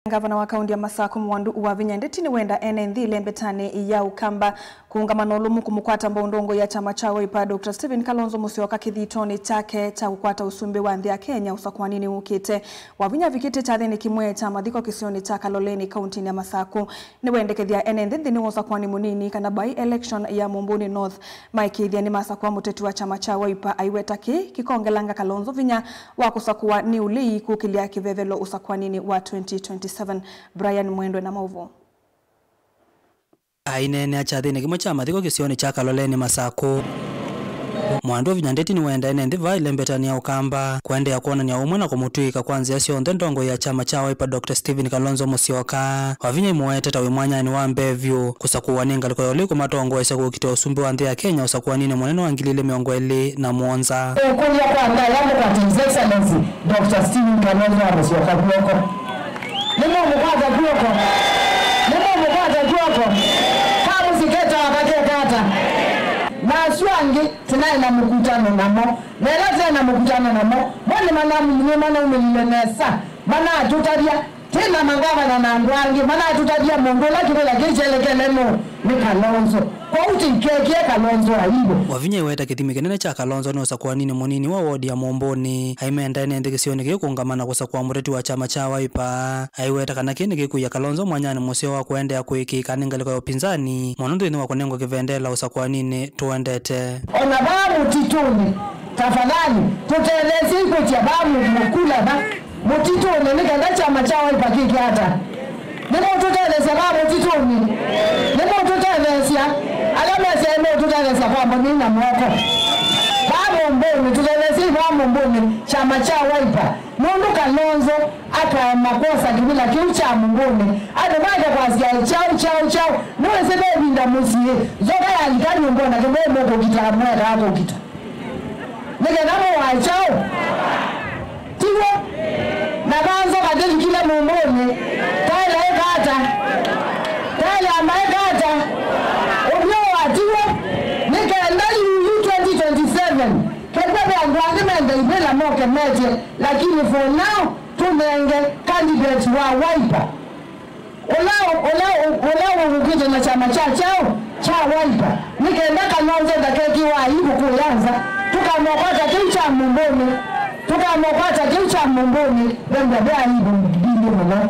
Gavana wa kaunti ya Masako Mwandu Wavinya ndetini wenda enenthi lembetane ya ukamba kuungamana ulumu kumukwata mbondongo ya chama cha Wiper Dr. Stephen Kalonzo Musyoka kithitoni chake cha kukwata usumbi wa nthi ya Kenya usakwanini ukite Wavinya vikite cha thini kimwe cha mathiko kisioni cha Kaloleni kaunti ya Masako ni wendekethia enenthi nthini usakwani munini kana by election ya Mumbuni North maikithia ni Masako muteti wa chama cha Wiper aiwetaki kikongelanga Kalonzo Vinya wa kusakua ni uli kukilia kivevelo usakwanini wa 2027. Brian Mwendwe na Mauvo. Ainene achathini kimwe cha mathiko kisioni cha Kaloleni Masako. Mwandu Wavinya ndetini wenda enenthi vailembetania ukamba kuendea kuonania umwe na kumutwika kwanzia sionthe ndongo ya chama cha Wiper Dr. Stephen Kalonzo Musyoka. Wavinya imweteta wimwanyani wa mbevyu kusakuwa ngaliko yoli kumatongo ese kukite usumbi wa nthi ya Kenya usakuanini munene wa ngilile miongo ili na muonza. Kulia kwa anga yangu kwa His Excellency Dr. Stephen Kalonzo Musyoka kuoko. Nimo mkwata kuoko. Kamu siketa wakake kata. Na suangi tunaina mkutano namo. Neleza na mkutano namo. Mwani mana umilionesa. Mana atutadia. Tena mangava na andwangi. Mana atutadia mongola kibela kichelekelemo ni Kalonzo. Kwa uti keke Kalonzo aibo. Wavinya iweta kithimi kinene cha Kalonzo ni usakwanini munini wa wodi ya Mumbuni. Haimenda enenthi kisioni gikungamana kusakwa mureti wa chama cha Wiper. Haiweta kana kini gikuya Kalonzo mwanyani museo wa kuendea kuikika ningaliko ya upinzani. Mwanundu wa kunengo kivendela usakwanini tuendete. Ona babu tituni. Tafadhali tutelezi kutia babu mkula ba. Mutituni nikenda chama cha Wiper kiki hata. Nimo tuteleza babu tituni. Nimo tuteleza tuteleza kwa mbona mwako. Babu mboni tuteleza babu mboni chama cha Wiper. Mundu Kalonzo aka makosa kibila kiucha mboni. Ademaje kwa sia chao. Nwe sebe binda musie. Zoga ya alikani mbona kibemo ko kitamwera hapo kita. Nige namo wa chao. Tiwo. Na banzo kadeli kila mboni. Taila ekata. Taila amaekata. Lakini for now tumenge candidate wa Wiper. Olao ukija na chama cha Wiper. Nikaenda Kalonzo dakeki wa hivu kuanza. Tukamwapata kiucha Mumbuni. Benda bea hivu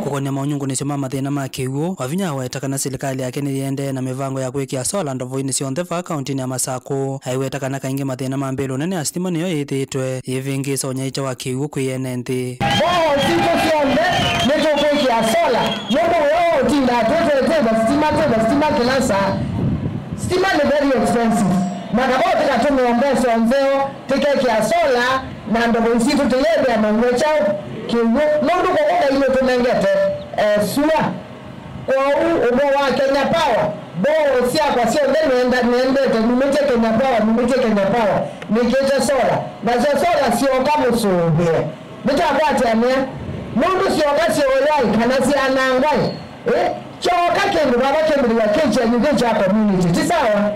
kukonia maunyungu ni sima mathina ma kiuo. Wavinya wetaka na serikali yake ni yende na mivango ya kuikia sola ndovoini sionthe va kaunti ya Masako. Haiwetaka na kaingi mathina ma mbelu nene ya stima niyo yithitwe yivingi sonyaicha wa kiuo kuyene nthi. Boho sito sionde neto kuikia sola. Mungu weo tinda stima kilasa. Stima ni very expensive. Makabao tika tumuombe sonzeo tikekia sola na ndovoisitu tuyebe ya mangwe chao. Mundu kwa ile tumengete sua kwa ubo wa Kenya Power bo sia kwa sio niende nimete Kenya Power nikete sola na sola sio kama sumbie nitapata ya mundu sio kasi olai kana si anangai choka kende baba kende ya kecha nyingi ya community sawa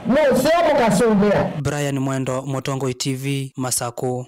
no sio mkasumbia. Brian Mwendo, Motongo TV, Masako.